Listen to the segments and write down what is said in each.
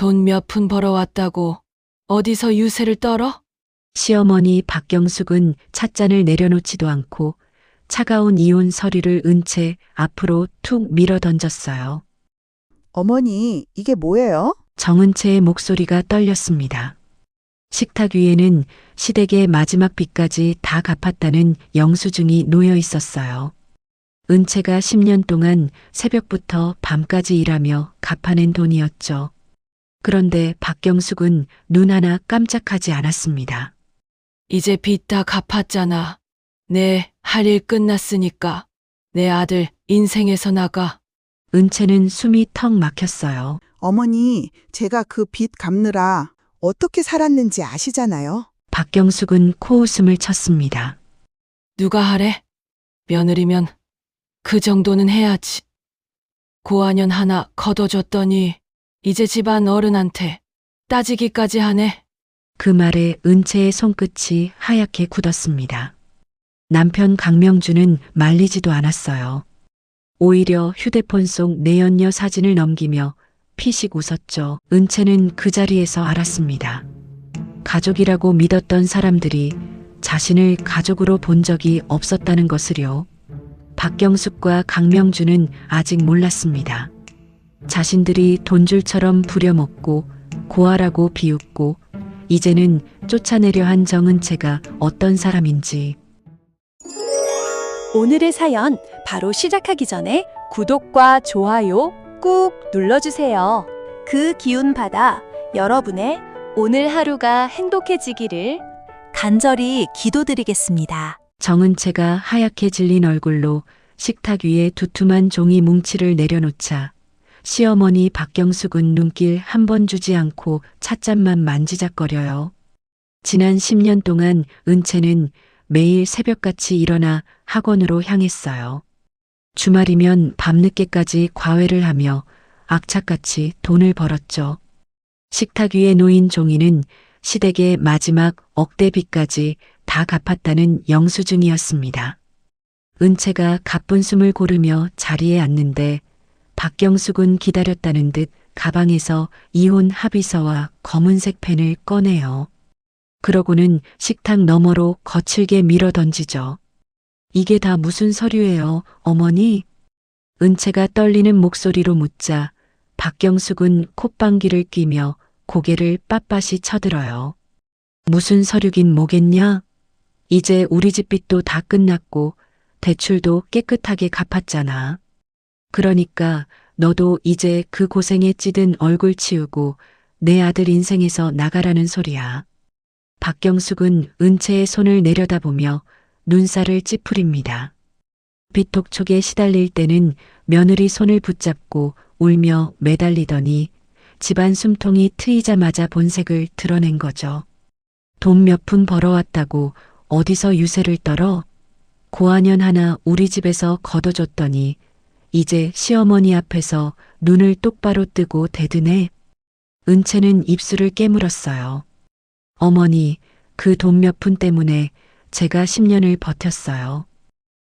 돈 몇 푼 벌어왔다고 어디서 유세를 떨어? 시어머니 박경숙은 찻잔을 내려놓지도 않고 차가운 이혼 서류를 은채 앞으로 툭 밀어 던졌어요. 어머니, 이게 뭐예요? 정은채의 목소리가 떨렸습니다. 식탁 위에는 시댁의 마지막 빚까지 다 갚았다는 영수증이 놓여 있었어요. 은채가 10년 동안 새벽부터 밤까지 일하며 갚아낸 돈이었죠. 그런데 박경숙은 눈 하나 깜짝하지 않았습니다. 이제 빚 다 갚았잖아. 내 할 일 끝났으니까 내 아들 인생에서 나가. 은채는 숨이 턱 막혔어요. 어머니, 제가 그 빚 갚느라 어떻게 살았는지 아시잖아요. 박경숙은 코웃음을 쳤습니다. 누가 하래? 며느리면 그 정도는 해야지. 고아년 하나 거둬줬더니 이제 집안 어른한테 따지기까지 하네. 그 말에 은채의 손끝이 하얗게 굳었습니다. 남편 강명주는 말리지도 않았어요. 오히려 휴대폰 속 내연녀 사진을 넘기며 피식 웃었죠. 은채는 그 자리에서 알았습니다. 가족이라고 믿었던 사람들이 자신을 가족으로 본 적이 없었다는 것을요. 박경숙과 강명주는 아직 몰랐습니다. 자신들이 돈줄처럼 부려먹고 고아라고 비웃고 이제는 쫓아내려 한 정은채가 어떤 사람인지. 오늘의 사연 바로 시작하기 전에 구독과 좋아요 꾹 눌러주세요. 그 기운 받아 여러분의 오늘 하루가 행복해지기를 간절히 기도드리겠습니다. 정은채가 하얗게 질린 얼굴로 식탁 위에 두툼한 종이 뭉치를 내려놓자 시어머니 박경숙은 눈길 한 번 주지 않고 찻잔만 만지작거려요. 지난 10년 동안 은채는 매일 새벽같이 일어나 학원으로 향했어요. 주말이면 밤늦게까지 과외를 하며 악착같이 돈을 벌었죠. 식탁 위에 놓인 종이는 시댁의 마지막 억대 빚까지 다 갚았다는 영수증이었습니다. 은채가 가쁜 숨을 고르며 자리에 앉는데 박경숙은 기다렸다는 듯 가방에서 이혼 합의서와 검은색 펜을 꺼내요. 그러고는 식탁 너머로 거칠게 밀어 던지죠. 이게 다 무슨 서류예요, 어머니? 은채가 떨리는 목소리로 묻자 박경숙은 콧방귀를 뀌며 고개를 빳빳이 쳐들어요. 무슨 서류긴 뭐겠냐? 이제 우리 집 빚도 다 끝났고 대출도 깨끗하게 갚았잖아. 그러니까 너도 이제 그 고생에 찌든 얼굴 치우고 내 아들 인생에서 나가라는 소리야. 박경숙은 은채의 손을 내려다보며 눈살을 찌푸립니다. 빚독촉에 시달릴 때는 며느리 손을 붙잡고 울며 매달리더니 집안 숨통이 트이자마자 본색을 드러낸 거죠. 돈 몇 푼 벌어왔다고 어디서 유세를 떨어? 고아년 하나 우리 집에서 거둬줬더니 이제 시어머니 앞에서 눈을 똑바로 뜨고 대드네. 은채는 입술을 깨물었어요. 어머니, 그 돈 몇 푼 때문에 제가 10년을 버텼어요.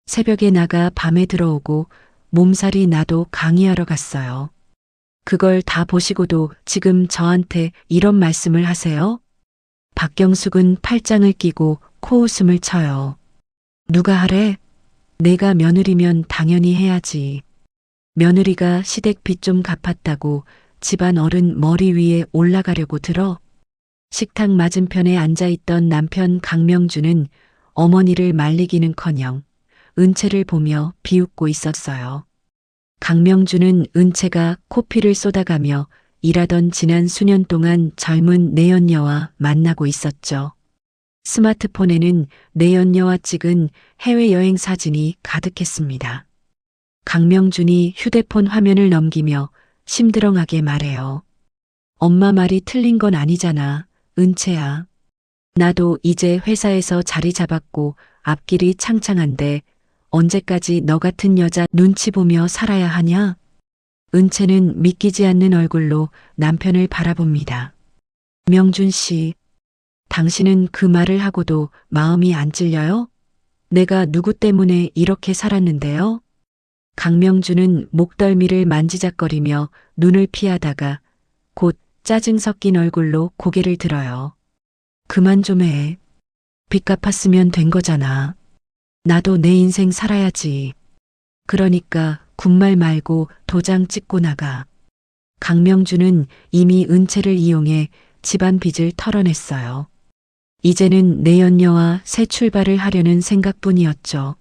새벽에 나가 밤에 들어오고 몸살이 나도 강의하러 갔어요. 그걸 다 보시고도 지금 저한테 이런 말씀을 하세요? 박경숙은 팔짱을 끼고 코웃음을 쳐요. 누가 하래? 내가 며느리면 당연히 해야지. 며느리가 시댁 빚 좀 갚았다고 집안 어른 머리 위에 올라가려고 들어? 식탁 맞은편에 앉아있던 남편 강명주는 어머니를 말리기는커녕 은채를 보며 비웃고 있었어요. 강명주는 은채가 코피를 쏟아가며 일하던 지난 수년 동안 젊은 내연녀와 만나고 있었죠. 스마트폰에는 내연녀와 찍은 해외여행 사진이 가득했습니다. 강명준이 휴대폰 화면을 넘기며 심드렁하게 말해요. 엄마 말이 틀린 건 아니잖아, 은채야. 나도 이제 회사에서 자리 잡았고 앞길이 창창한데 언제까지 너 같은 여자 눈치 보며 살아야 하냐? 은채는 믿기지 않는 얼굴로 남편을 바라봅니다. 명준 씨, 당신은 그 말을 하고도 마음이 안 찔려요? 내가 누구 때문에 이렇게 살았는데요? 강명준은 목덜미를 만지작거리며 눈을 피하다가 곧 짜증 섞인 얼굴로 고개를 들어요. 그만 좀 해. 빚 갚았으면 된 거잖아. 나도 내 인생 살아야지. 그러니까 군말 말고 도장 찍고 나가. 강명주는 이미 은채를 이용해 집안 빚을 털어냈어요. 이제는 내연녀와 새 출발을 하려는 생각뿐이었죠.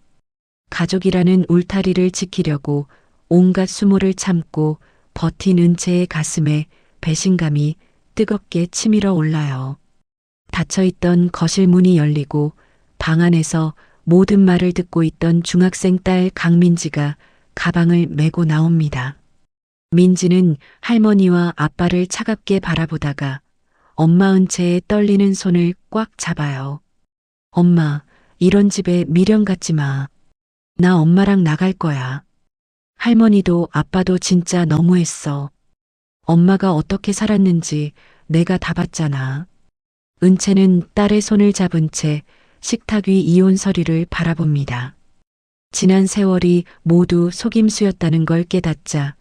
가족이라는 울타리를 지키려고 온갖 수모를 참고 버틴 은채의 가슴에 배신감이 뜨겁게 치밀어 올라요. 닫혀있던 거실 문이 열리고 방 안에서 모든 말을 듣고 있던 중학생 딸 강민지가 가방을 메고 나옵니다. 민지는 할머니와 아빠를 차갑게 바라보다가 엄마 은채의 떨리는 손을 꽉 잡아요. 엄마, 이런 집에 미련 갖지 마. 나 엄마랑 나갈 거야. 할머니도 아빠도 진짜 너무했어. 엄마가 어떻게 살았는지 내가 다 봤잖아. 은채는 딸의 손을 잡은 채 식탁 위 이혼 서류를 바라봅니다. 지난 세월이 모두 속임수였다는 걸 깨닫자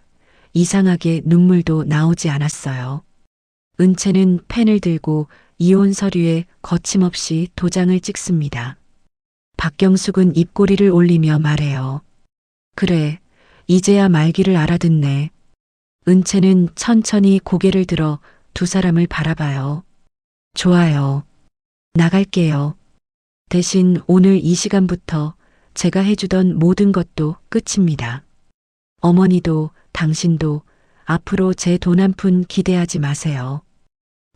이상하게 눈물도 나오지 않았어요. 은채는 펜을 들고 이혼 서류에 거침없이 도장을 찍습니다. 박경숙은 입꼬리를 올리며 말해요. 그래, 이제야 말귀를 알아듣네. 은채는 천천히 고개를 들어 두 사람을 바라봐요. 좋아요. 나갈게요. 대신 오늘 이 시간부터 제가 해주던 모든 것도 끝입니다. 어머니도 당신도 앞으로 제 돈 한 푼 기대하지 마세요.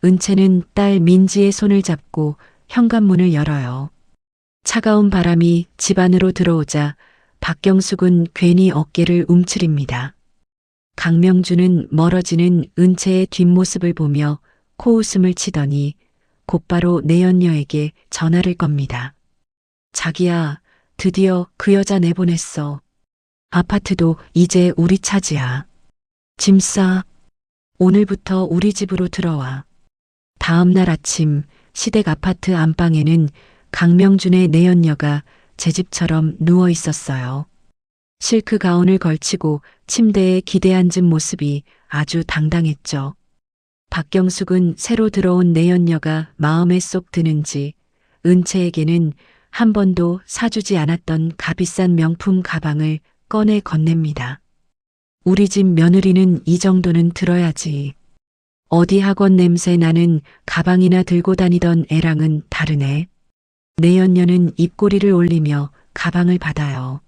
은채는 딸 민지의 손을 잡고 현관문을 열어요. 차가운 바람이 집 안으로 들어오자 박경숙은 괜히 어깨를 움츠립니다. 강명주는 멀어지는 은채의 뒷모습을 보며 코웃음을 치더니 곧바로 내연녀에게 전화를 겁니다. 자기야, 드디어 그 여자 내보냈어. 아파트도 이제 우리 차지야. 짐 싸. 오늘부터 우리 집으로 들어와. 다음 날 아침 시댁 아파트 안방에는 강명준의 내연녀가 제 집처럼 누워 있었어요. 실크 가운을 걸치고 침대에 기대앉은 모습이 아주 당당했죠. 박경숙은 새로 들어온 내연녀가 마음에 쏙 드는지 은채에게는 한 번도 사주지 않았던 값비싼 명품 가방을 꺼내 건넵니다. 우리 집 며느리는 이 정도는 들어야지. 어디 학원 냄새 나는 가방이나 들고 다니던 애랑은 다르네. 내연녀는 입꼬리를 올리며 가방을 받아요.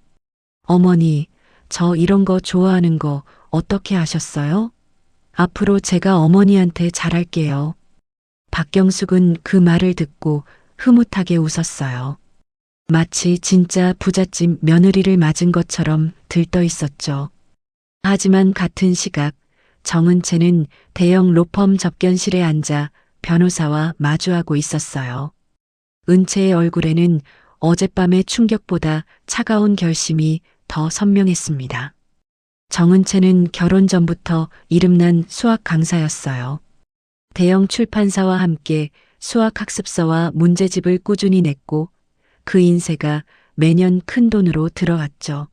어머니, 저 이런 거 좋아하는 거 어떻게 아셨어요? 앞으로 제가 어머니한테 잘할게요. 박경숙은 그 말을 듣고 흐뭇하게 웃었어요. 마치 진짜 부잣집 며느리를 맞은 것처럼 들떠 있었죠. 하지만 같은 시각 정은채는 대형 로펌 접견실에 앉아 변호사와 마주하고 있었어요. 은채의 얼굴에는 어젯밤의 충격보다 차가운 결심이 더 선명했습니다. 정은채는 결혼 전부터 이름난 수학 강사였어요. 대형 출판사와 함께 수학 학습서와 문제집을 꾸준히 냈고 그 인세가 매년 큰 돈으로 들어갔죠.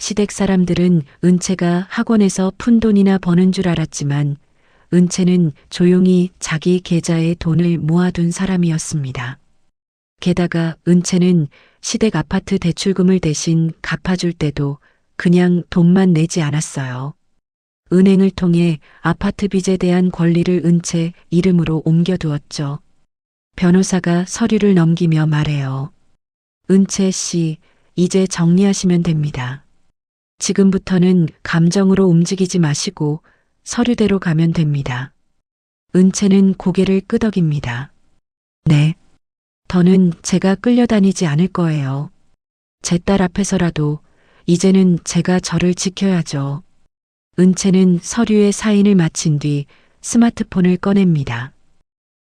시댁 사람들은 은채가 학원에서 푼돈이나 버는 줄 알았지만 은채는 조용히 자기 계좌에 돈을 모아둔 사람이었습니다. 게다가 은채는 시댁 아파트 대출금을 대신 갚아줄 때도 그냥 돈만 내지 않았어요. 은행을 통해 아파트 빚에 대한 권리를 은채 이름으로 옮겨두었죠. 변호사가 서류를 넘기며 말해요. 은채 씨, 이제 정리하시면 됩니다. 지금부터는 감정으로 움직이지 마시고 서류대로 가면 됩니다. 은채는 고개를 끄덕입니다. 네. 더는 제가 끌려다니지 않을 거예요. 제 딸 앞에서라도 이제는 제가 저를 지켜야죠. 은채는 서류에 사인을 마친 뒤 스마트폰을 꺼냅니다.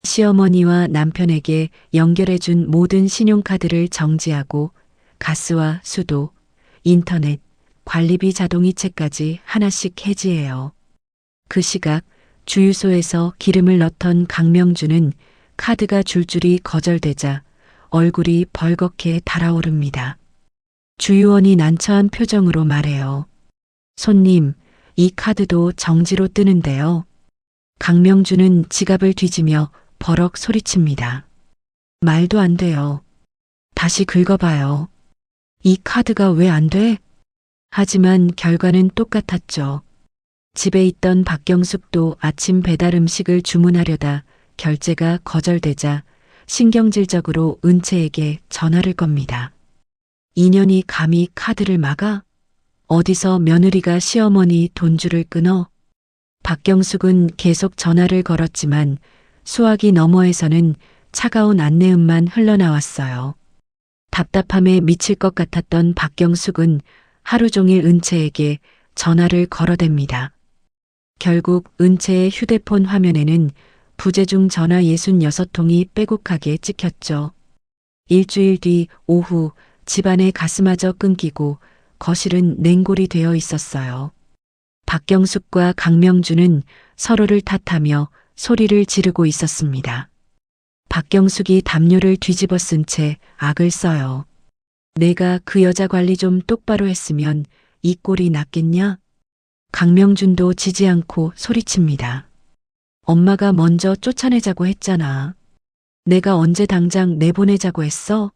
시어머니와 남편에게 연결해준 모든 신용카드를 정지하고 가스와 수도, 인터넷, 관리비 자동이체까지 하나씩 해지해요. 그 시각 주유소에서 기름을 넣던 강명주는 카드가 줄줄이 거절되자 얼굴이 벌겋게 달아오릅니다. 주유원이 난처한 표정으로 말해요. 손님, 이 카드도 정지로 뜨는데요. 강명주는 지갑을 뒤지며 버럭 소리칩니다. 말도 안 돼요. 다시 긁어봐요. 이 카드가 왜 안 돼? 하지만 결과는 똑같았죠. 집에 있던 박경숙도 아침 배달 음식을 주문하려다 결제가 거절되자 신경질적으로 은채에게 전화를 겁니다. 인연이 감히 카드를 막아? 어디서 며느리가 시어머니 돈줄을 끊어? 박경숙은 계속 전화를 걸었지만 수화기 너머에서는 차가운 안내음만 흘러나왔어요. 답답함에 미칠 것 같았던 박경숙은 하루 종일 은채에게 전화를 걸어댑니다. 결국 은채의 휴대폰 화면에는 부재중 전화 66통이 빼곡하게 찍혔죠. 일주일 뒤 오후 집안의 가스마저 끊기고 거실은 냉골이 되어 있었어요. 박경숙과 강명주는 서로를 탓하며 소리를 지르고 있었습니다. 박경숙이 담요를 뒤집어 쓴 채 악을 써요. 내가 그 여자 관리 좀 똑바로 했으면 이 꼴이 났겠냐? 강명준도 지지 않고 소리칩니다. 엄마가 먼저 쫓아내자고 했잖아. 내가 언제 당장 내보내자고 했어?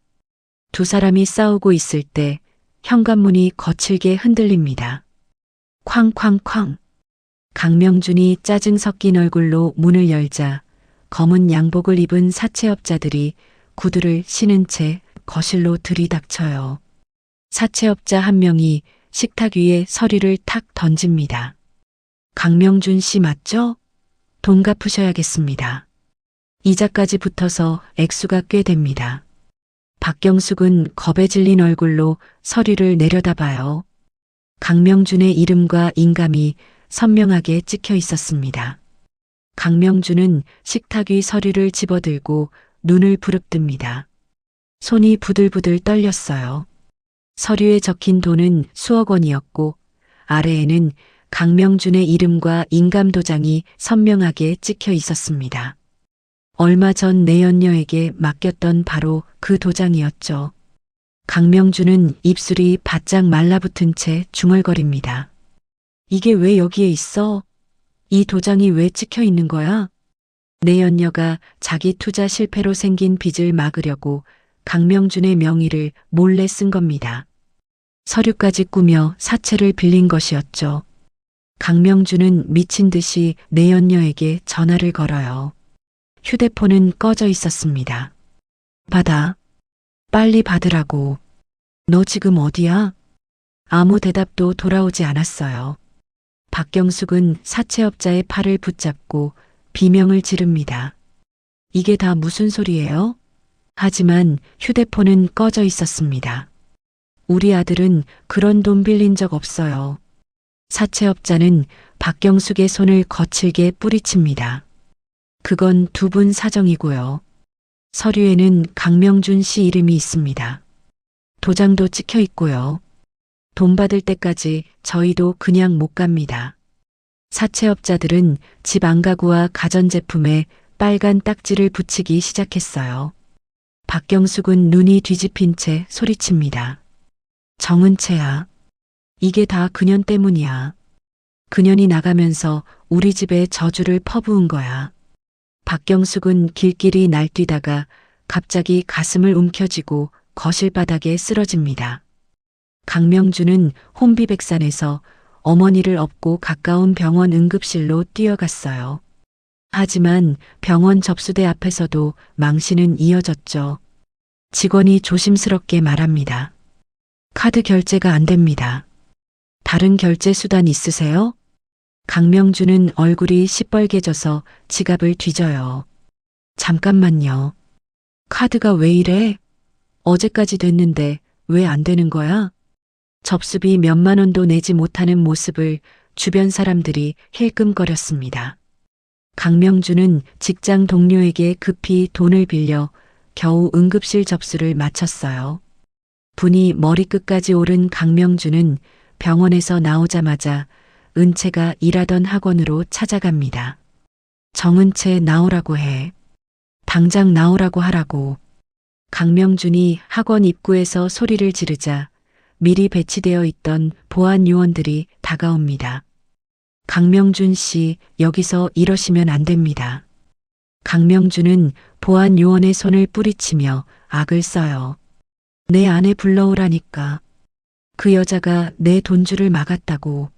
두 사람이 싸우고 있을 때 현관문이 거칠게 흔들립니다. 쾅쾅쾅. 강명준이 짜증 섞인 얼굴로 문을 열자 검은 양복을 입은 사채업자들이 구두를 신은 채 거실로 들이닥쳐요. 사채업자 한 명이 식탁 위에 서류를 탁 던집니다. 강명준 씨 맞죠? 돈 갚으셔야겠습니다. 이자까지 붙어서 액수가 꽤 됩니다. 박경숙은 겁에 질린 얼굴로 서류를 내려다봐요. 강명준의 이름과 인감이 선명하게 찍혀 있었습니다. 강명준은 식탁 위 서류를 집어들고 눈을 부릅뜨입니다. 손이 부들부들 떨렸어요. 서류에 적힌 돈은 수억 원이었고 아래에는 강명준의 이름과 인감 도장이 선명하게 찍혀 있었습니다. 얼마 전 내연녀에게 맡겼던 바로 그 도장이었죠. 강명준은 입술이 바짝 말라붙은 채 중얼거립니다. 이게 왜 여기에 있어? 이 도장이 왜 찍혀 있는 거야? 내연녀가 자기 투자 실패로 생긴 빚을 막으려고 강명준의 명의를 몰래 쓴 겁니다. 서류까지 꾸며 사채를 빌린 것이었죠. 강명준은 미친 듯이 내연녀에게 전화를 걸어요. 휴대폰은 꺼져 있었습니다. 받아. 빨리 받으라고. 너 지금 어디야? 아무 대답도 돌아오지 않았어요. 박경숙은 사채업자의 팔을 붙잡고 비명을 지릅니다. 이게 다 무슨 소리예요? 하지만 휴대폰은 꺼져 있었습니다. 우리 아들은 그런 돈 빌린 적 없어요. 사채업자는 박경숙의 손을 거칠게 뿌리칩니다. 그건 두 분 사정이고요. 서류에는 강명준 씨 이름이 있습니다. 도장도 찍혀 있고요. 돈 받을 때까지 저희도 그냥 못 갑니다. 사채업자들은 집 안가구와 가전제품에 빨간 딱지를 붙이기 시작했어요. 박경숙은 눈이 뒤집힌 채 소리칩니다. 정은채야. 이게 다 그년 때문이야. 그년이 나가면서 우리 집에 저주를 퍼부은 거야. 박경숙은 길길이 날뛰다가 갑자기 가슴을 움켜쥐고 거실 바닥에 쓰러집니다. 강명준은 혼비백산에서 어머니를 업고 가까운 병원 응급실로 뛰어갔어요. 하지만 병원 접수대 앞에서도 망신은 이어졌죠. 직원이 조심스럽게 말합니다. 카드 결제가 안 됩니다. 다른 결제 수단 있으세요? 강명준은 얼굴이 시뻘개져서 지갑을 뒤져요. 잠깐만요. 카드가 왜 이래? 어제까지 됐는데 왜 안 되는 거야? 접수비 몇만 원도 내지 못하는 모습을 주변 사람들이 힐끔거렸습니다. 강명준은 직장 동료에게 급히 돈을 빌려 겨우 응급실 접수를 마쳤어요. 분이 머리끝까지 오른 강명준은 병원에서 나오자마자 은채가 일하던 학원으로 찾아갑니다. 정은채 나오라고 해. 당장 나오라고 하라고. 강명준이 학원 입구에서 소리를 지르자 미리 배치되어 있던 보안 요원들이 다가옵니다. 강명준 씨, 여기서 이러시면 안 됩니다. 강명준은 보안 요원의 손을 뿌리치며 악을 써요. 내 아내 불러오라니까. 그 여자가 내 돈줄을 막았다고.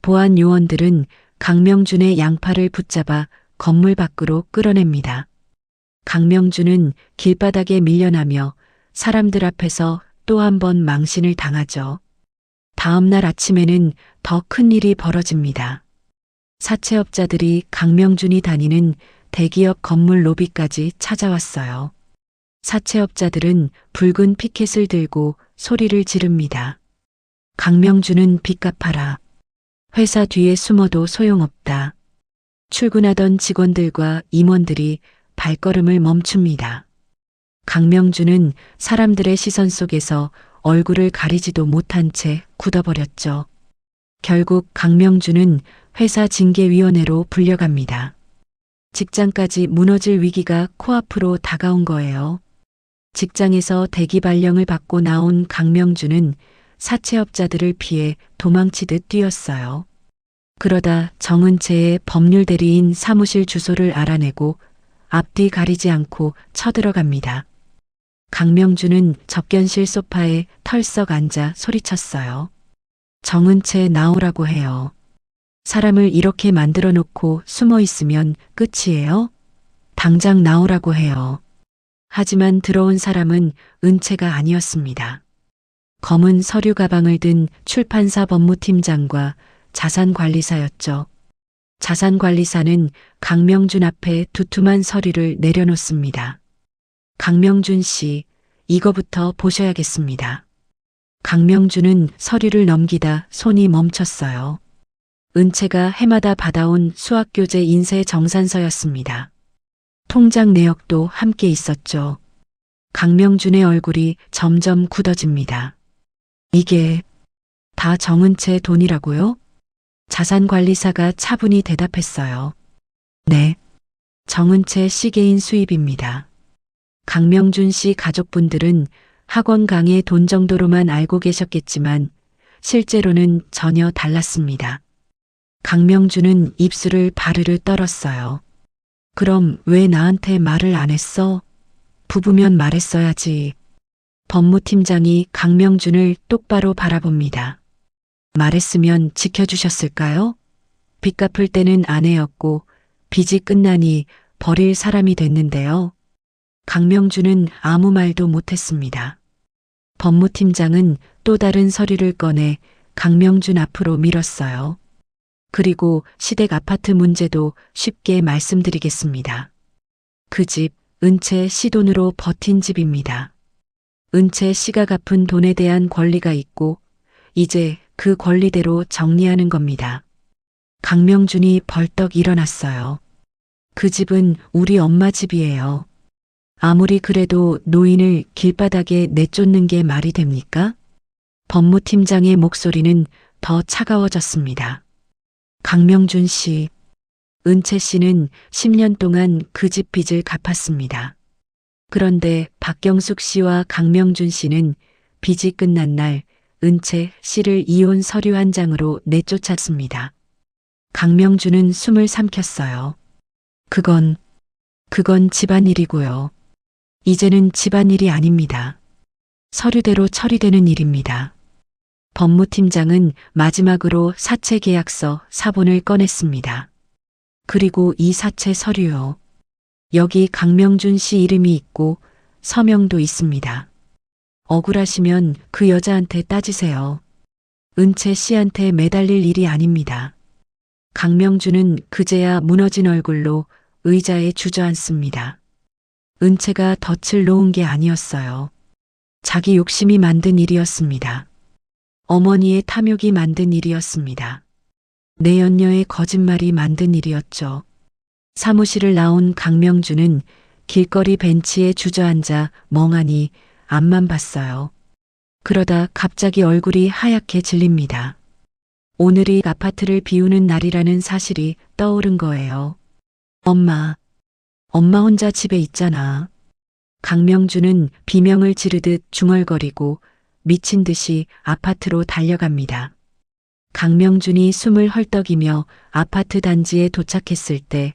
보안 요원들은 강명준의 양팔을 붙잡아 건물 밖으로 끌어냅니다. 강명준은 길바닥에 밀려나며 사람들 앞에서 또 한 번 망신을 당하죠. 다음 날 아침에는 더 큰 일이 벌어집니다. 사채업자들이 강명준이 다니는 대기업 건물 로비까지 찾아왔어요. 사채업자들은 붉은 피켓을 들고 소리를 지릅니다. 강명준은 빚 갚아라. 회사 뒤에 숨어도 소용없다. 출근하던 직원들과 임원들이 발걸음을 멈춥니다. 강명준은 사람들의 시선 속에서 얼굴을 가리지도 못한 채 굳어버렸죠. 결국 강명준은 회사 징계위원회로 불려갑니다. 직장까지 무너질 위기가 코앞으로 다가온 거예요. 직장에서 대기 발령을 받고 나온 강명준은 사채업자들을 피해 도망치듯 뛰었어요. 그러다 정은채의 법률 대리인 사무실 주소를 알아내고 앞뒤 가리지 않고 쳐들어갑니다. 강명준은 접견실 소파에 털썩 앉아 소리쳤어요. 정은채 나오라고 해요. 사람을 이렇게 만들어 놓고 숨어 있으면 끝이에요? 당장 나오라고 해요. 하지만 들어온 사람은 은채가 아니었습니다. 검은 서류 가방을 든 출판사 법무팀장과 자산관리사였죠. 자산관리사는 강명준 앞에 두툼한 서류를 내려놓습니다. 강명준 씨, 이거부터 보셔야겠습니다. 강명준은 서류를 넘기다 손이 멈췄어요. 은채가 해마다 받아온 수학교재 인쇄 정산서였습니다. 통장 내역도 함께 있었죠. 강명준의 얼굴이 점점 굳어집니다. 이게 다 정은채 돈이라고요? 자산관리사가 차분히 대답했어요. 네, 정은채 씨 개인 수입입니다. 강명준 씨 가족분들은 학원 강의 돈 정도로만 알고 계셨겠지만 실제로는 전혀 달랐습니다. 강명준은 입술을 바르르 떨었어요. 그럼 왜 나한테 말을 안 했어? 부부면 말했어야지. 법무팀장이 강명준을 똑바로 바라봅니다. 말했으면 지켜주셨을까요? 빚 갚을 때는 아내였고 빚이 끝나니 버릴 사람이 됐는데요. 강명준은 아무 말도 못했습니다. 법무팀장은 또 다른 서류를 꺼내 강명준 앞으로 밀었어요. 그리고 시댁 아파트 문제도 쉽게 말씀드리겠습니다. 그 집 은채 씨 돈으로 버틴 집입니다. 은채 씨가 갚은 돈에 대한 권리가 있고 이제 그 권리대로 정리하는 겁니다. 강명준이 벌떡 일어났어요. 그 집은 우리 엄마 집이에요. 아무리 그래도 노인을 길바닥에 내쫓는 게 말이 됩니까? 법무팀장의 목소리는 더 차가워졌습니다. 강명준 씨, 은채 씨는 10년 동안 그 집 빚을 갚았습니다. 그런데 박경숙 씨와 강명준 씨는 빚이 끝난 날 은채 씨를 이혼 서류 한 장으로 내쫓았습니다. 강명준은 숨을 삼켰어요. 그건 집안일이고요. 이제는 집안일이 아닙니다. 서류대로 처리되는 일입니다. 법무팀장은 마지막으로 사채 계약서 사본을 꺼냈습니다. 그리고 이 사채 서류요. 여기 강명준 씨 이름이 있고 서명도 있습니다. 억울하시면 그 여자한테 따지세요. 은채 씨한테 매달릴 일이 아닙니다. 강명준은 그제야 무너진 얼굴로 의자에 주저앉습니다. 은채가 덫을 놓은 게 아니었어요. 자기 욕심이 만든 일이었습니다. 어머니의 탐욕이 만든 일이었습니다. 내연녀의 거짓말이 만든 일이었죠. 사무실을 나온 강명준은 길거리 벤치에 주저앉아 멍하니 앞만 봤어요. 그러다 갑자기 얼굴이 하얗게 질립니다. 오늘이 아파트를 비우는 날이라는 사실이 떠오른 거예요. 엄마 혼자 집에 있잖아. 강명준은 비명을 지르듯 중얼거리고 미친 듯이 아파트로 달려갑니다. 강명준이 숨을 헐떡이며 아파트 단지에 도착했을 때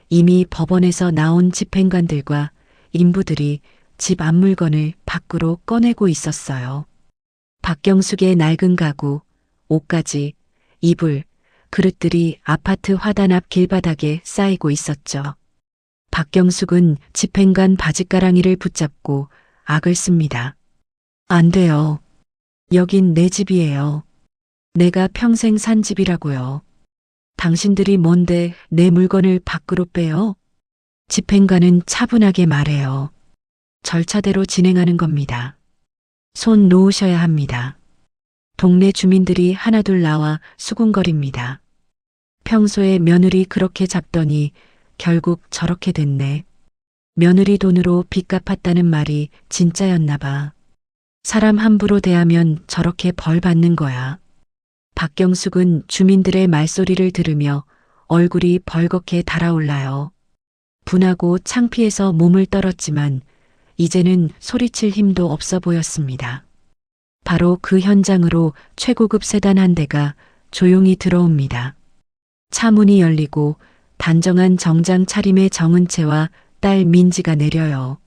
이미 법원에서 나온 집행관들과 인부들이 집 앞물건을 밖으로 꺼내고 있었어요. 박경숙의 낡은 가구, 옷가지, 이불, 그릇들이 아파트 화단 앞 길바닥에 쌓이고 있었죠. 박경숙은 집행관 바짓가랑이를 붙잡고 악을 씁니다. 안 돼요. 여긴 내 집이에요. 내가 평생 산 집이라고요. 당신들이 뭔데 내 물건을 밖으로 빼요? 집행관은 차분하게 말해요. 절차대로 진행하는 겁니다. 손 놓으셔야 합니다. 동네 주민들이 하나둘 나와 수군거립니다. 평소에 며느리 그렇게 잡더니 결국 저렇게 됐네. 며느리 돈으로 빚 갚았다는 말이 진짜였나 봐. 사람 함부로 대하면 저렇게 벌 받는 거야. 박경숙은 주민들의 말소리를 들으며 얼굴이 벌겋게 달아올라요. 분하고 창피해서 몸을 떨었지만 이제는 소리칠 힘도 없어 보였습니다. 바로 그 현장으로 최고급 세단 한 대가 조용히 들어옵니다. 차 문이 열리고 단정한 정장 차림의 정은채와 딸 민지가 내려요.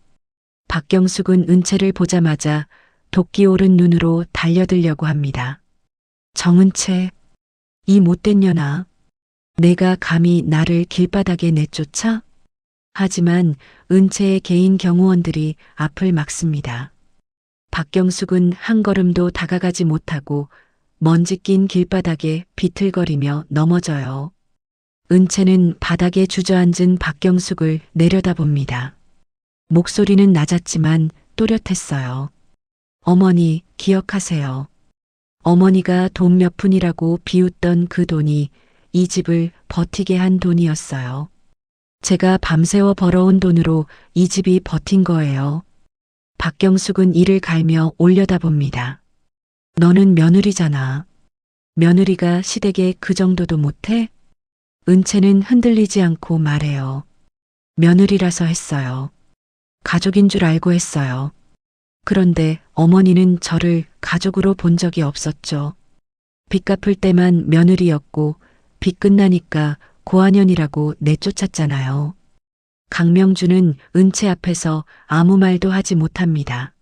박경숙은 은채를 보자마자 도끼 오른 눈으로 달려들려고 합니다. 정은채, 이 못된 년아. 내가 감히 나를 길바닥에 내쫓아? 하지만 은채의 개인 경호원들이 앞을 막습니다. 박경숙은 한 걸음도 다가가지 못하고 먼지 낀 길바닥에 비틀거리며 넘어져요. 은채는 바닥에 주저앉은 박경숙을 내려다봅니다. 목소리는 낮았지만 또렷했어요. 어머니, 기억하세요. 어머니가 돈 몇 푼이라고 비웃던 그 돈이 이 집을 버티게 한 돈이었어요. 제가 밤새워 벌어온 돈으로 이 집이 버틴 거예요. 박경숙은 이를 갈며 올려다봅니다. 너는 며느리잖아. 며느리가 시댁에 그 정도도 못해? 은채는 흔들리지 않고 말해요. 며느리라서 했어요. 가족인 줄 알고 했어요. 그런데 어머니는 저를 가족으로 본 적이 없었죠. 빚 갚을 때만 며느리였고 빚 끝나니까 고아년이라고 내쫓았잖아요. 강명주는 은채 앞에서 아무 말도 하지 못합니다.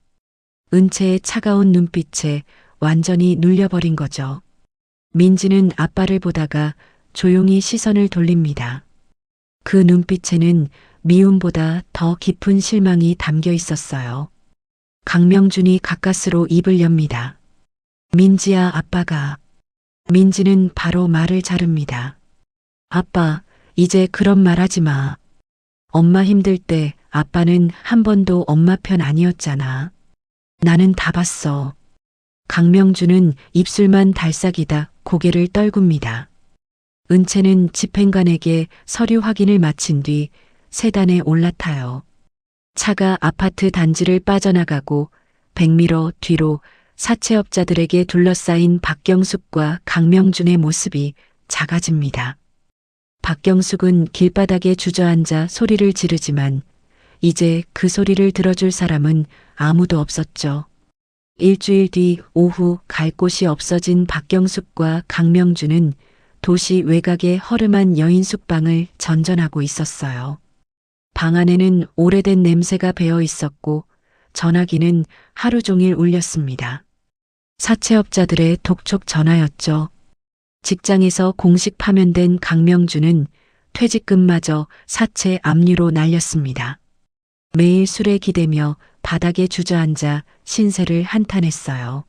은채의 차가운 눈빛에 완전히 눌려버린 거죠. 민지는 아빠를 보다가 조용히 시선을 돌립니다. 그 눈빛에는 미움보다 더 깊은 실망이 담겨 있었어요. 강명준이 가까스로 입을 엽니다. 민지야, 아빠가. 민지는 바로 말을 자릅니다. 아빠, 이제 그런 말 하지 마. 엄마 힘들 때 아빠는 한 번도 엄마 편 아니었잖아. 나는 다 봤어. 강명준은 입술만 달싹이다 고개를 떨굽니다. 은채는 집행관에게 서류 확인을 마친 뒤 세단에 올라타요. 차가 아파트 단지를 빠져나가고 백미러 뒤로 사채업자들에게 둘러싸인 박경숙과 강명준의 모습이 작아집니다. 박경숙은 길바닥에 주저앉아 소리를 지르지만 이제 그 소리를 들어줄 사람은 아무도 없었죠. 일주일 뒤 오후 갈 곳이 없어진 박경숙과 강명준은 도시 외곽의 허름한 여인 숙방을 전전하고 있었어요. 방 안에는 오래된 냄새가 배어 있었고 전화기는 하루 종일 울렸습니다. 사채업자들의 독촉 전화였죠. 직장에서 공식 파면된 강명준은 퇴직금마저 사채 압류로 날렸습니다. 매일 술에 기대며 바닥에 주저앉아 신세를 한탄했어요.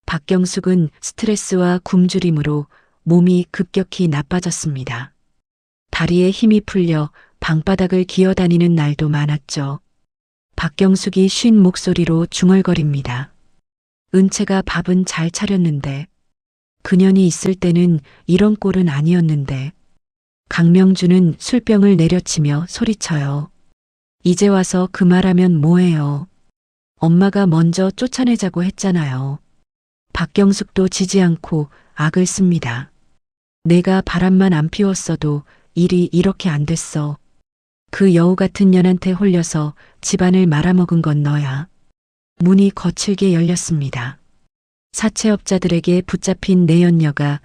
박경숙은 스트레스와 굶주림으로 몸이 급격히 나빠졌습니다. 다리에 힘이 풀려 방바닥을 기어다니는 날도 많았죠. 박경숙이 쉰 목소리로 중얼거립니다. 은채가 밥은 잘 차렸는데 그년이 있을 때는 이런 꼴은 아니었는데. 강명준은 술병을 내려치며 소리쳐요. 이제 와서 그 말하면 뭐해요. 엄마가 먼저 쫓아내자고 했잖아요. 박경숙도 지지 않고 악을 씁니다. 내가 바람만 안 피웠어도 일이 이렇게 안 됐어. 그 여우 같은 년한테 홀려서 집안을 말아먹은 건 너야. 문이 거칠게 열렸습니다. 사채업자들에게 붙잡힌 내연녀가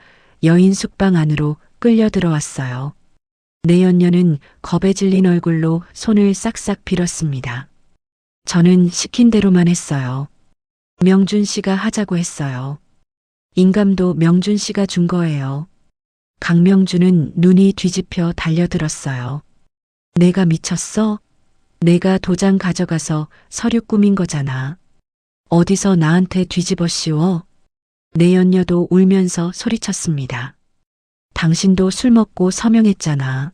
여인 숙방 안으로 끌려 들어왔어요. 내연녀는 겁에 질린 얼굴로 손을 싹싹 빌었습니다. 저는 시킨 대로만 했어요. 명준 씨가 하자고 했어요. 인감도 명준 씨가 준 거예요. 강명준은 눈이 뒤집혀 달려들었어요. 내가 미쳤어? 내가 도장 가져가서 서류 꾸민 거잖아. 어디서 나한테 뒤집어 씌워? 내연녀도 울면서 소리쳤습니다. 당신도 술 먹고 서명했잖아.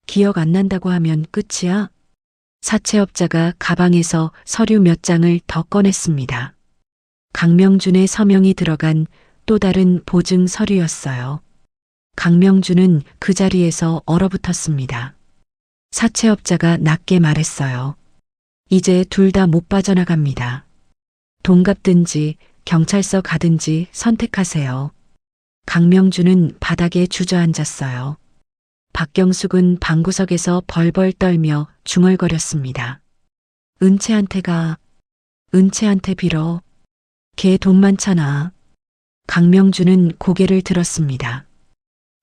기억 안 난다고 하면 끝이야? 사채업자가 가방에서 서류 몇 장을 더 꺼냈습니다. 강명준의 서명이 들어간 또 다른 보증 서류였어요. 강명준은 그 자리에서 얼어붙었습니다. 사채업자가 낮게 말했어요. 이제 둘 다 못 빠져나갑니다. 돈 갚든지 경찰서 가든지 선택하세요. 강명준은 바닥에 주저앉았어요. 박경숙은 방구석에서 벌벌 떨며 중얼거렸습니다. 은채한테 가. 은채한테 빌어. 걔 돈 많잖아. 강명준은 고개를 들었습니다.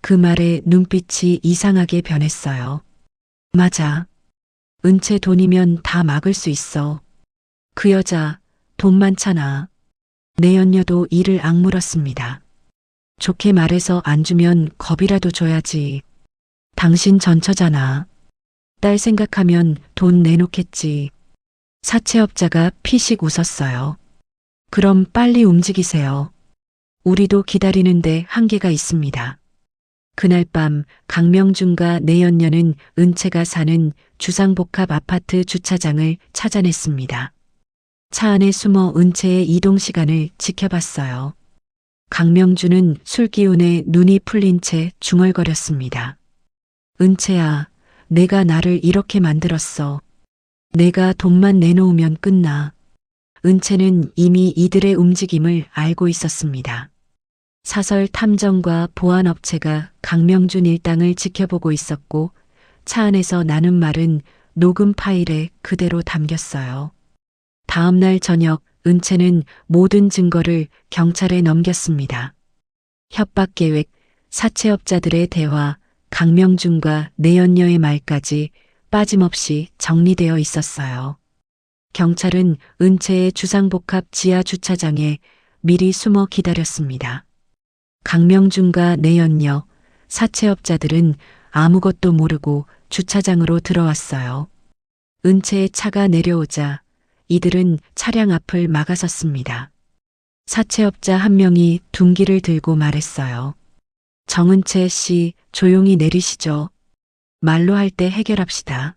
그 말에 눈빛이 이상하게 변했어요. 맞아. 은채 돈이면 다 막을 수 있어. 그 여자 돈 많잖아. 내연녀도 이를 악물었습니다. 좋게 말해서 안 주면 겁이라도 줘야지. 당신 전처잖아. 딸 생각하면 돈 내놓겠지. 사채업자가 피식 웃었어요. 그럼 빨리 움직이세요. 우리도 기다리는데 한계가 있습니다. 그날 밤 강명준과 내연녀는 은채가 사는 주상복합 아파트 주차장을 찾아냈습니다. 차 안에 숨어 은채의 이동 시간을 지켜봤어요. 강명준은 술 기운에 눈이 풀린 채 중얼거렸습니다. 은채야, 내가 나를 이렇게 만들었어. 내가 돈만 내놓으면 끝나. 은채는 이미 이들의 움직임을 알고 있었습니다. 사설 탐정과 보안업체가 강명준 일당을 지켜보고 있었고 차 안에서 나눈 말은 녹음 파일에 그대로 담겼어요. 다음 날 저녁 은채는 모든 증거를 경찰에 넘겼습니다. 협박 계획, 사채업자들의 대화, 강명준과 내연녀의 말까지 빠짐없이 정리되어 있었어요. 경찰은 은채의 주상복합 지하 주차장에 미리 숨어 기다렸습니다. 강명준과 내연녀, 사채업자들은 아무것도 모르고 주차장으로 들어왔어요. 은채의 차가 내려오자 이들은 차량 앞을 막아섰습니다. 사채업자 한 명이 둔기를 들고 말했어요. 정은채 씨, 조용히 내리시죠. 말로 할 때 해결합시다.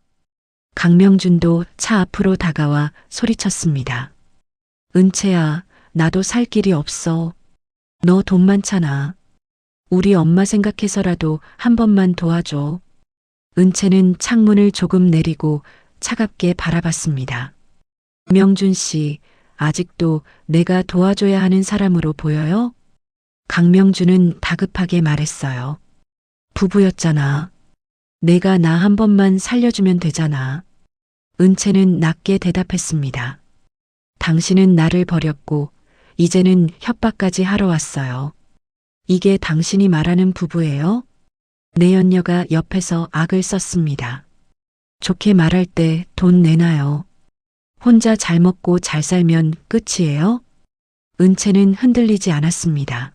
강명준도 차 앞으로 다가와 소리쳤습니다. 은채야, 나도 살 길이 없어. 너 돈 많잖아. 우리 엄마 생각해서라도 한 번만 도와줘. 은채는 창문을 조금 내리고 차갑게 바라봤습니다. 명준 씨, 아직도 내가 도와줘야 하는 사람으로 보여요? 강명준은 다급하게 말했어요. 부부였잖아. 내가 나 한 번만 살려주면 되잖아. 은채는 낮게 대답했습니다. 당신은 나를 버렸고 이제는 협박까지 하러 왔어요. 이게 당신이 말하는 부부예요? 내연녀가 옆에서 악을 썼습니다. 좋게 말할 때 돈 내놔요. 혼자 잘 먹고 잘 살면 끝이에요? 은채는 흔들리지 않았습니다.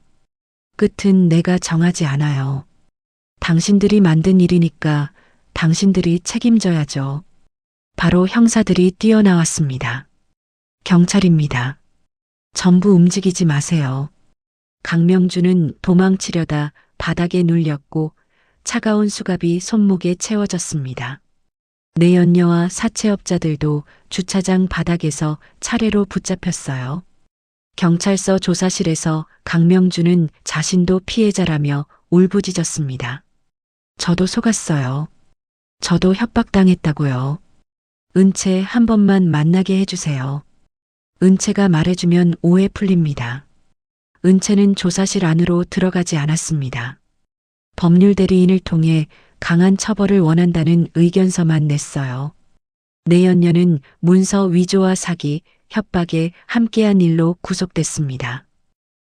끝은 내가 정하지 않아요. 당신들이 만든 일이니까 당신들이 책임져야죠. 바로 형사들이 뛰어나왔습니다. 경찰입니다. 전부 움직이지 마세요. 강명준은 도망치려다 바닥에 눌렸고 차가운 수갑이 손목에 채워졌습니다. 내연녀와 사채업자들도 주차장 바닥에서 차례로 붙잡혔어요. 경찰서 조사실에서 강명준은 자신도 피해자라며 울부짖었습니다. 저도 속았어요. 저도 협박당했다고요. 은채 한 번만 만나게 해주세요. 은채가 말해주면 오해 풀립니다. 은채는 조사실 안으로 들어가지 않았습니다. 법률 대리인을 통해 강한 처벌을 원한다는 의견서만 냈어요. 내연녀는 문서 위조와 사기, 협박에 함께한 일로 구속됐습니다.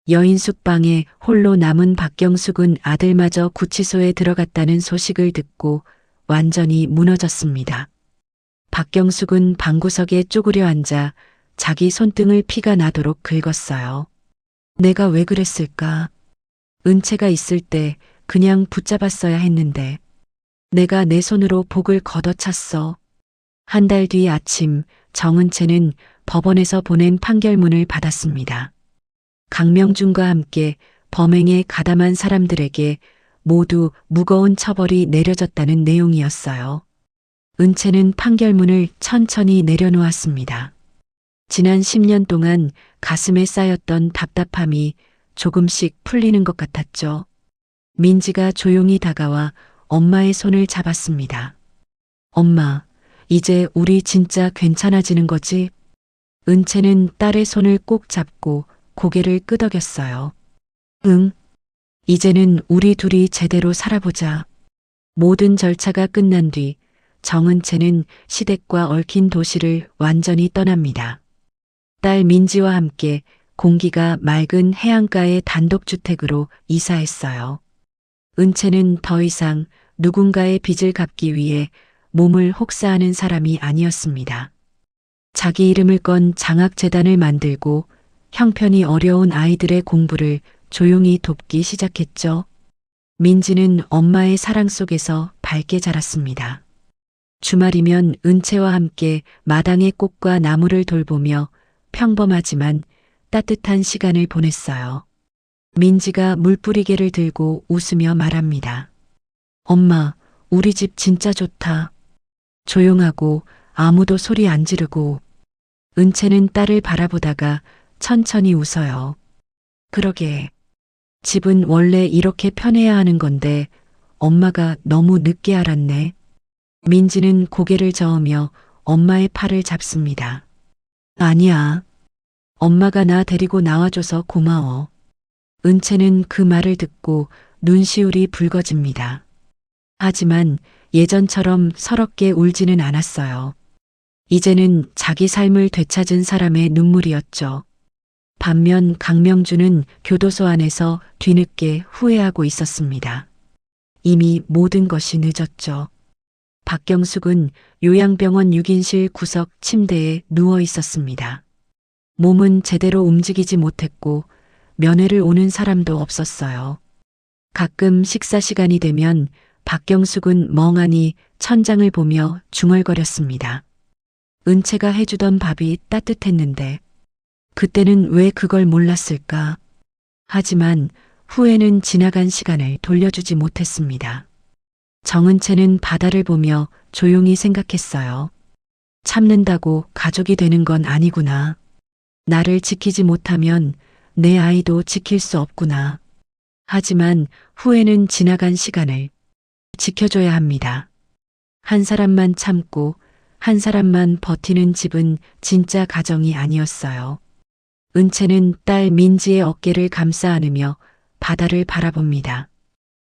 여인 숙방에 홀로 남은 박경숙은 아들마저 구치소에 들어갔다는 소식을 듣고 완전히 무너졌습니다. 박경숙은 방구석에 쪼그려 앉아 자기 손등을 피가 나도록 긁었어요. 내가 왜 그랬을까? 은채가 있을 때 그냥 붙잡았어야 했는데 내가 내 손으로 복을 걷어찼어. 한 달 뒤 아침 정은채는 법원에서 보낸 판결문을 받았습니다. 강명준과 함께 범행에 가담한 사람들에게 모두 무거운 처벌이 내려졌다는 내용이었어요. 은채는 판결문을 천천히 내려놓았습니다. 지난 10년 동안 가슴에 쌓였던 답답함이 조금씩 풀리는 것 같았죠. 민지가 조용히 다가와 엄마의 손을 잡았습니다. 엄마, 이제 우리 진짜 괜찮아지는 거지? 은채는 딸의 손을 꼭 잡고 고개를 끄덕였어요. 응. 이제는 우리 둘이 제대로 살아보자. 모든 절차가 끝난 뒤 정은채는 시댁과 얽힌 도시를 완전히 떠납니다. 딸 민지와 함께 공기가 맑은 해안가의 단독주택으로 이사했어요. 은채는 더 이상 누군가의 빚을 갚기 위해 몸을 혹사하는 사람이 아니었습니다. 자기 이름을 건 장학재단을 만들고 형편이 어려운 아이들의 공부를 조용히 돕기 시작했죠. 민지는 엄마의 사랑 속에서 밝게 자랐습니다. 주말이면 은채와 함께 마당의 꽃과 나무를 돌보며 평범하지만 따뜻한 시간을 보냈어요. 민지가 물뿌리개를 들고 웃으며 말합니다. 엄마, 우리 집 진짜 좋다. 조용하고 아무도 소리 안 지르고. 은채는 딸을 바라보다가 천천히 웃어요. 그러게. 집은 원래 이렇게 편해야 하는 건데 엄마가 너무 늦게 알았네. 민지는 고개를 저으며 엄마의 팔을 잡습니다. 아니야. 엄마가 나 데리고 나와줘서 고마워. 은채는 그 말을 듣고 눈시울이 붉어집니다. 하지만 예전처럼 서럽게 울지는 않았어요. 이제는 자기 삶을 되찾은 사람의 눈물이었죠. 반면 강명주는 교도소 안에서 뒤늦게 후회하고 있었습니다. 이미 모든 것이 늦었죠. 박경숙은 요양병원 6인실 구석 침대에 누워 있었습니다. 몸은 제대로 움직이지 못했고 면회를 오는 사람도 없었어요. 가끔 식사 시간이 되면 박경숙은 멍하니 천장을 보며 중얼거렸습니다. 은채가 해주던 밥이 따뜻했는데 그때는 왜 그걸 몰랐을까? 하지만 후회는 지나간 시간을 돌려주지 못했습니다. 정은채는 바다를 보며 조용히 생각했어요. 참는다고 가족이 되는 건 아니구나. 나를 지키지 못하면 내 아이도 지킬 수 없구나. 하지만 후회는 지나간 시간을 지켜줘야 합니다. 한 사람만 참고 한 사람만 버티는 집은 진짜 가정이 아니었어요. 은채는 딸 민지의 어깨를 감싸 안으며 바다를 바라봅니다.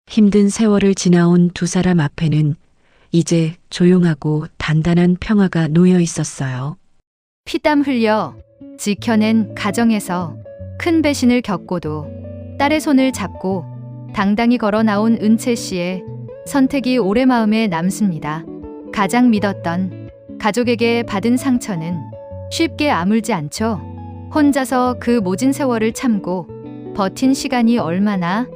힘든 세월을 지나온 두 사람 앞에는 이제 조용하고 단단한 평화가 놓여 있었어요. 피땀 흘려 지켜낸 가정에서 큰 배신을 겪고도 딸의 손을 잡고 당당히 걸어 나온 은채 씨의 선택이 오래 마음에 남습니다. 가장 믿었던 가족에게 받은 상처는 쉽게 아물지 않죠. 혼자서 그 모진 세월을 참고 버틴 시간이 얼마나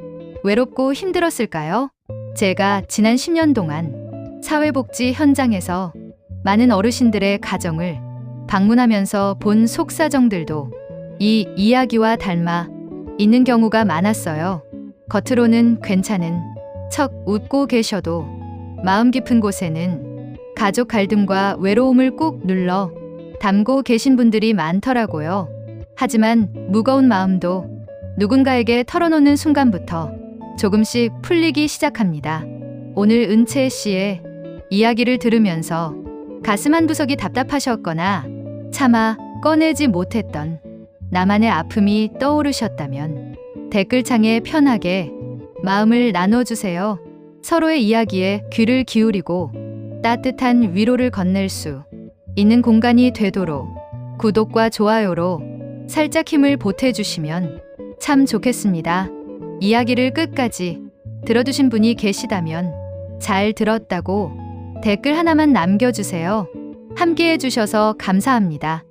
외롭고 힘들었을까요? 제가 지난 10년 동안 사회복지 현장에서 많은 어르신들의 가정을 방문하면서 본 속사정들도 이 이야기와 닮아 있는 경우가 많았어요. 겉으로는 괜찮은 척 웃고 계셔도 마음 깊은 곳에는 가족 갈등과 외로움을 꾹 눌러 담고 계신 분들이 많더라고요. 하지만 무거운 마음도 누군가에게 털어놓는 순간부터 조금씩 풀리기 시작합니다. 오늘 은채 씨의 이야기를 들으면서 가슴 한구석이 답답하셨거나 차마 꺼내지 못했던 나만의 아픔이 떠오르셨다면 댓글창에 편하게 마음을 나눠주세요. 서로의 이야기에 귀를 기울이고 따뜻한 위로를 건넬 수 있는 공간이 되도록 구독과 좋아요로 살짝 힘을 보태주시면 참 좋겠습니다. 이야기를 끝까지 들어두신 분이 계시다면 잘 들었다고 댓글 하나만 남겨주세요. 함께 해주셔서 감사합니다.